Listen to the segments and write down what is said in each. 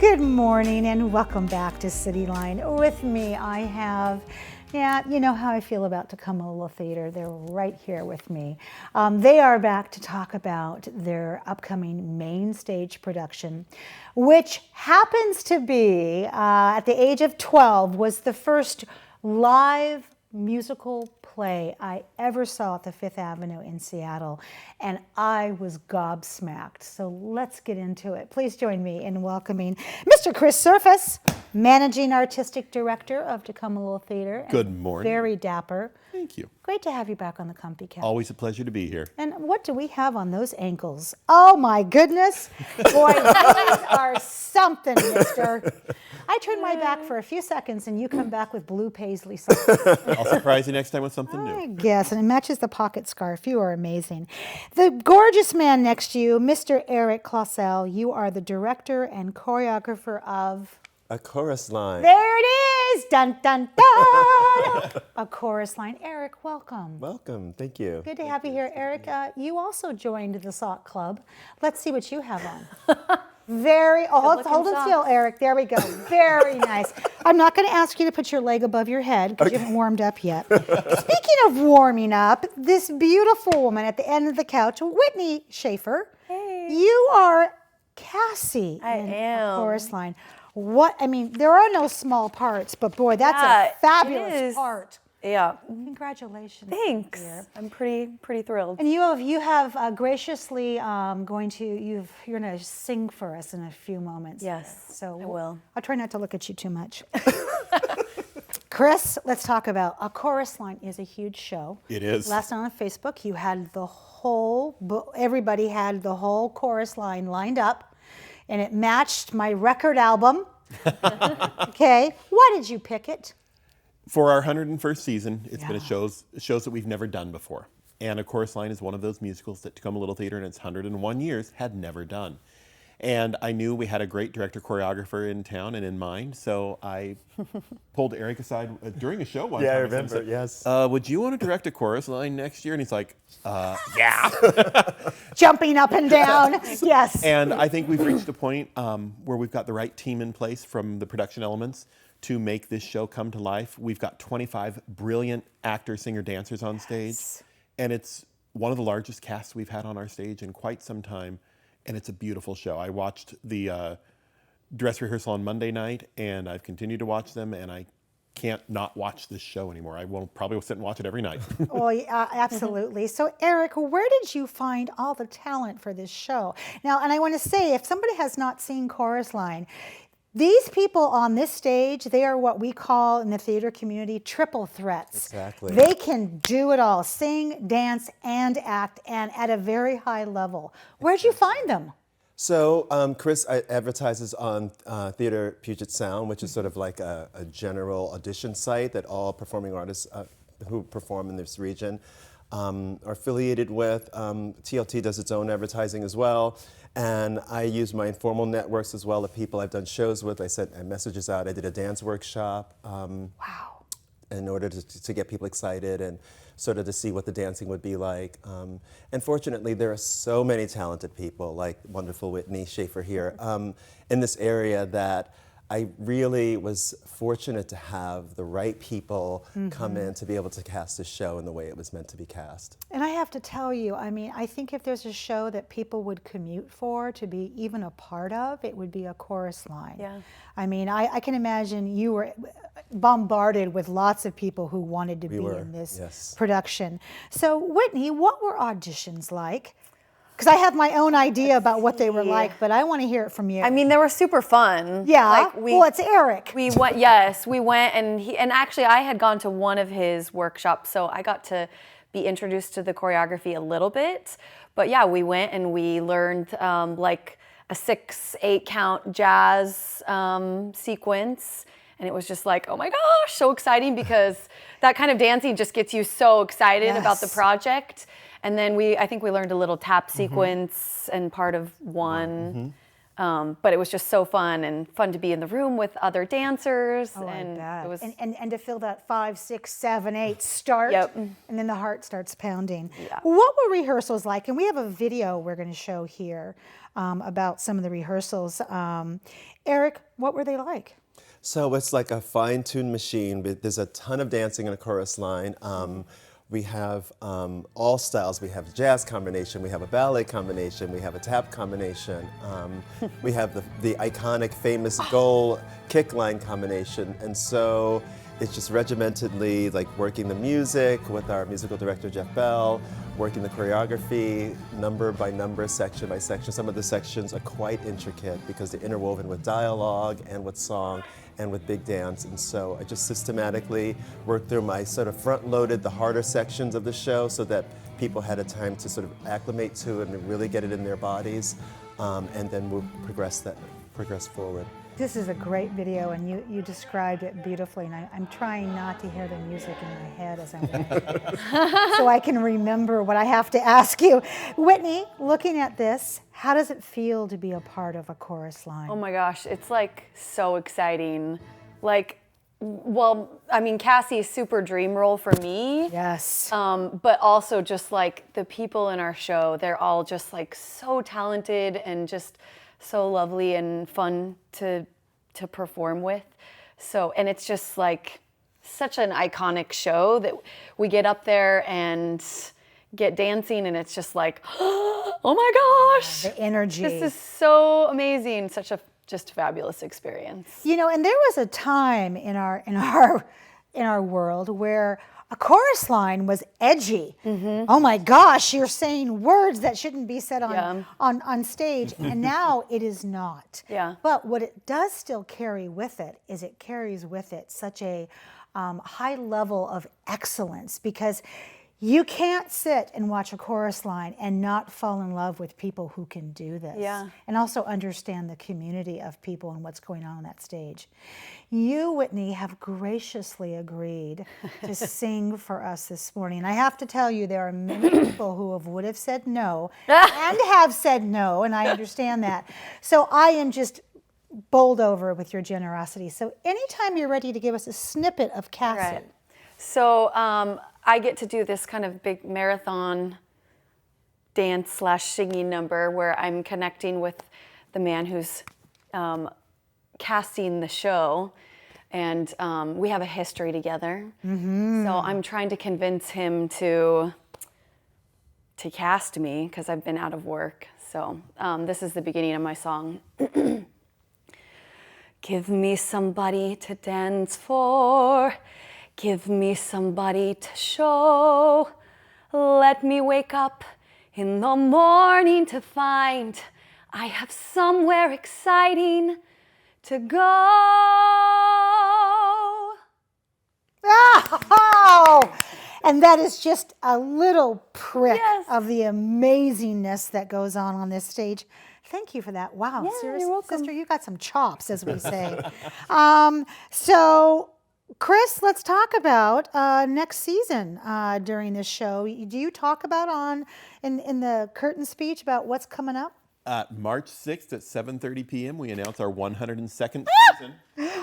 Good morning and welcome back to CityLine. With me, I have, you know how I feel about Tacoma Little Theatre. They're right here with me. They are back to talk about their upcoming main stage production, which happens to be, at the age of 12, was the first live musical play I ever saw at the Fifth Avenue in Seattle, and I was gobsmacked. So let's get into it. Please join me in welcoming Mr. Chris Serface, Managing Artistic Director of Tacoma Little Theatre. Good morning. Very dapper. Thank you. Great to have you back on the Comfy Couch. Always a pleasure to be here. And what do we have on those ankles? Oh my goodness. Boy, these are something, mister. I turn my back for a few seconds and you come back with blue paisley socks. I'll surprise you next time with something new. I guess, and it matches the pocket scarf. You are amazing. The gorgeous man next to you, Mr. Eric Clausell, you are the director and choreographer of... A Chorus Line. There it is! Dun, dun, dun! A Chorus Line. Eric, welcome. Welcome, thank you. Good to have you here. Eric, you also joined the Sock Club. Let's see what you have on. Hold it still, Eric. There we go. Very nice. I'm not going to ask you to put your leg above your head because you haven't warmed up yet. Speaking of warming up, this beautiful woman at the end of the couch, Whitney Shafer. Hey. You are Cassie in am. A Chorus Line. What, I mean, there are no small parts, but boy, that's a fabulous part. Yeah. Congratulations. Thanks. Dear. I'm pretty thrilled. And you have graciously you're going to sing for us in a few moments. Yes, So I will. I'll try not to look at you too much. Chris, let's talk about A Chorus Line is a huge show. It is. Last night on Facebook, you had everybody had the whole Chorus Line lined up, and it matched my record album. Okay, why did you pick it? For our 101st season, it's been shows that we've never done before. And A Chorus Line is one of those musicals that Tacoma Little Theatre in its 101 years had never done. And I knew we had a great director-choreographer in town and in mind, so I pulled Eric aside during a show one time. I and remember, said, yes. Would you want to direct A Chorus Line next year? And he's like, yeah. Jumping up and down, yes. And I think we've reached a point where we've got the right team in place from the production elements to make this show come to life. We've got 25 brilliant actors, singer, dancers on stage. And it's one of the largest casts we've had on our stage in quite some time. And it's a beautiful show. I watched the dress rehearsal on Monday night, and I've continued to watch them, and I can't not watch this show anymore. I will probably sit and watch it every night. Oh, yeah, absolutely. So, Eric, where did you find all the talent for this show? Now, and I want to say, if somebody has not seen Chorus Line, these people on this stage, they are what we call in the theater community triple threats. Exactly. They can do it all, sing, dance, and act, and at a very high level. Where'd you find them? So Chris advertises on Theater Puget Sound, which is sort of like a general audition site that all performing artists who perform in this region are affiliated with. TLT does its own advertising as well. And I use my informal networks as well of people I've done shows with. I sent messages out. I did a dance workshop. Wow. In order to get people excited and sort of to see what the dancing would be like. And fortunately, there are so many talented people, like wonderful Whitney Shafer here, in this area that I really was fortunate to have the right people come in to be able to cast this show in the way it was meant to be cast. And I have to tell you, I mean, I think if there's a show that people would commute for to be even a part of, it would be A Chorus Line. Yeah. I mean, I can imagine you were bombarded with lots of people who wanted to be in this production. So, Whitney, what were auditions like? Because I have my own idea about what they were like, but I want to hear it from you. I mean, they were super fun. Yeah. Well, it's Eric. We went. Yes, we went, and actually, I had gone to one of his workshops, so I got to be introduced to the choreography a little bit. But yeah, we went and we learned like a 6/8 count jazz sequence. And it was just like, oh my gosh, so exciting, because that kind of dancing just gets you so excited about the project. And then I think we learned a little tap sequence and part of one. But it was just so fun and fun to be in the room with other dancers. Oh, and I bet. it was And to feel that 5, 6, 7, 8 start, Yep. and then the heart starts pounding. Yeah. What were rehearsals like? And we have a video we're going to show here about some of the rehearsals. Eric, what were they like? So it's like a fine-tuned machine. But there's a ton of dancing in a chorus line. We have all styles. We have jazz combination. We have a ballet combination. We have a tap combination. We have the iconic, famous goal kick line combination. And so it's just regimentedly like working the music with our musical director, Jeff Bell, working the choreography, number by number, section by section. Some of the sections are quite intricate because they're interwoven with dialogue and with song and with big dance. And so I just systematically worked through my sort of front-loaded the harder sections of the show so that people had a time to sort of acclimate to it and really get it in their bodies, and then we'll progress forward. This is a great video, and you described it beautifully, and I'm trying not to hear the music in my head as I'm watching so I can remember what I have to ask you. Whitney, looking at this, how does it feel to be a part of a chorus line? Oh my gosh, it's like so exciting. Like, well, I mean, Cassie's super dream role for me. Yes. But also just like the people in our show, they're all just like so talented and just so lovely and fun to perform with. So, and it's just like such an iconic show that we get up there and get dancing, and it's just like, oh my gosh, The energy. this is so amazing. Such a just fabulous experience. You know, and there was a time in our world where a chorus line was edgy. Oh my gosh, you're saying words that shouldn't be said on stage, and now it is not. Yeah. But what it does still carry with it is it carries with it such a high level of excellence, because you can't sit and watch a chorus line and not fall in love with people who can do this. Yeah. And also understand the community of people and what's going on that stage. You, Whitney, have graciously agreed to sing for us this morning. And I have to tell you, there are many people who would have said no and have said no, and I understand that. So I am just bowled over with your generosity. So anytime you're ready to give us a snippet of Cassie. Right. So I get to do this kind of big marathon dance / singing number where I'm connecting with the man who's casting the show, and we have a history together. So I'm trying to convince him to cast me because I've been out of work. So this is the beginning of my song. Give me somebody to dance for. Give me somebody to show. Let me wake up in the morning to find I have somewhere exciting to go. Oh! And that is just a little prick Yes. of the amazingness that goes on this stage. Thank you for that. Wow, Yeah, seriously, you're welcome. sister, you got some chops, as we say. So, Chris, let's talk about next season during this show. Do you talk about in the curtain speech about what's coming up? March 6th at 7:30 p.m. we announce our 102nd season.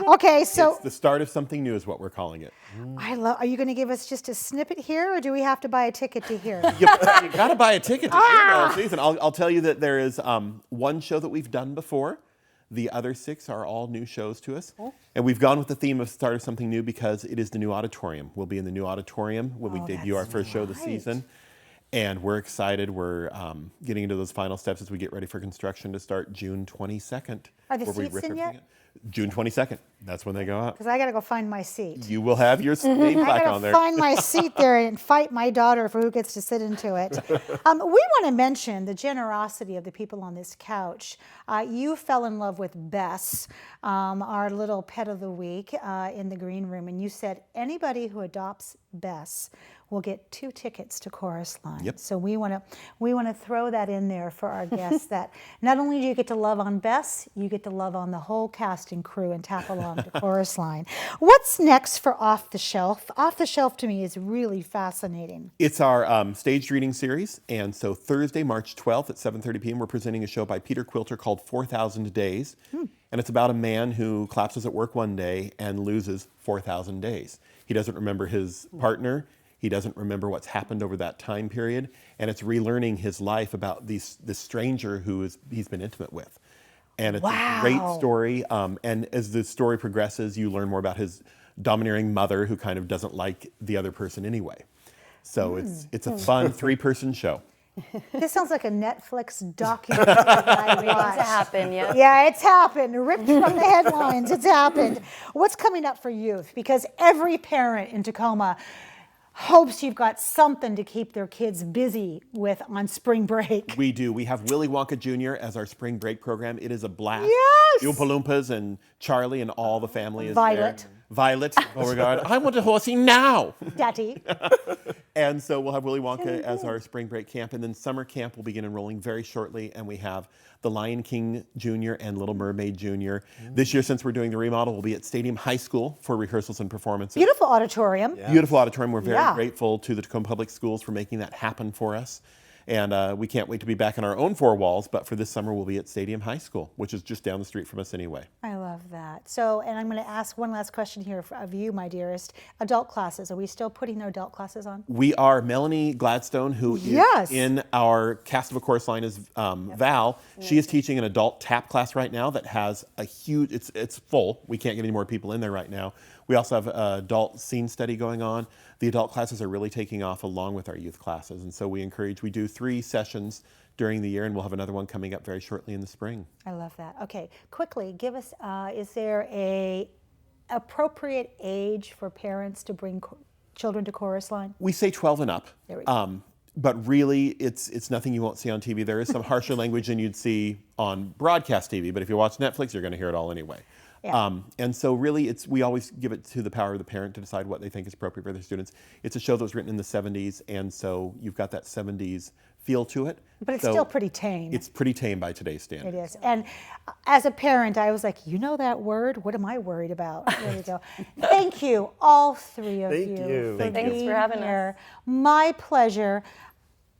Okay, so It's the start of something new is what we're calling it. are you going to give us just a snippet here, or do we have to buy a ticket to hear? You got to buy a ticket to hear the whole season. I'll tell you that there is one show that we've done before. The other 6 are all new shows to us. And we've gone with the theme of start of something new because it is the new auditorium. We'll be in the new auditorium when we debut our first show of the season. And we're excited. We're getting into those final steps as we get ready for construction to start June 22nd. Are the where we seats rip in everything yet? up. June 22nd. That's when they go up. Because I got to go find my seat. You will have your name I plaque gotta on there. find my seat there and fight my daughter for who gets to sit into it. We want to mention the generosity of the people on this couch. You fell in love with Bess, our little pet of the week in the green room, and you said anybody who adopts Bess will get 2 tickets to Chorus Line. Yep. So we want to throw that in there for our guests that not only do you get to love on Bess, you get to love on the whole cast and crew and tap along to Chorus Line. What's next for Off the Shelf? Off the Shelf to me is really fascinating. It's our staged reading series, and so Thursday, March 12th at 7:30 p.m., we're presenting a show by Peter Quilter called 4,000 Days, and it's about a man who collapses at work one day and loses 4,000 days. He doesn't remember his partner, he doesn't remember what's happened over that time period, and it's relearning his life about this stranger he's been intimate with. And it's a great story, and as the story progresses, you learn more about his domineering mother who kind of doesn't like the other person anyway. So it's a fun 3-person show. This sounds like a Netflix documentary that I Waiting watched. to happen, yeah. Yeah, it's happened. Ripped from the headlines, it's happened. What's coming up for youth? Because every parent in Tacoma hopes you've got something to keep their kids busy with on spring break. We do. We have Willy Wonka Jr. as our spring break program. It is a blast. Yes! The Oompa Loompas and Charlie and all the family is Violet. there. Violet, Beauregard. I want a horsey now. Daddy. And so we'll have Willy Wonka as our spring break camp, and then summer camp will begin enrolling very shortly, and we have The Lion King Jr. and Little Mermaid Jr. This year, since we're doing the remodel, we'll be at Stadium High School for rehearsals and performances. Beautiful auditorium. Yeah. Beautiful auditorium. We're very Yeah. grateful to the Tacoma Public Schools for making that happen for us. And we can't wait to be back in our own 4 walls, but for this summer, we'll be at Stadium High School, which is just down the street from us anyway. I love that. So, and I'm going to ask one last question here of you, my dearest. Adult classes, are we still putting their adult classes on? We are Melanie Gladstone, who Yes. is in our cast of A Chorus Line as Val. She is teaching an adult tap class right now that has a huge, it's full. We can't get any more people in there right now. We also have adult scene study going on. The adult classes are really taking off along with our youth classes. And so we do 3 sessions during the year, and we'll have another one coming up very shortly in the spring. I love that. Okay, quickly, give us, is there a appropriate age for parents to bring children to Chorus Line? We say 12 and up. There we go. But really, it's nothing you won't see on TV. There is some harsher language than you'd see on broadcast TV, but if you watch Netflix, you're going to hear it all anyway. Yeah. And so really, we always give it to the power of the parent to decide what they think is appropriate for their students. It's a show that was written in the 70s, and so you've got that 70s feel to it. But it's So still pretty tame. It's pretty tame by today's It standards. is. And as a parent, I was like, you know that word? What am I worried about? There you go. Thank you, all 3 of Thank you. you. Thank you. Thanks for having us. here. My pleasure.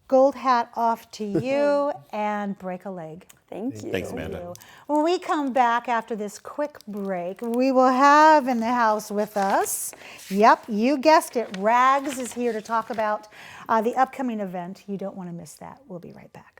Gold hat off to you and break a leg. Thank you. Thanks, Amanda. When we come back after this quick break, we will have in the house with us, yep, you guessed it, Rags is here to talk about the upcoming event. You don't want to miss that. We'll be right back.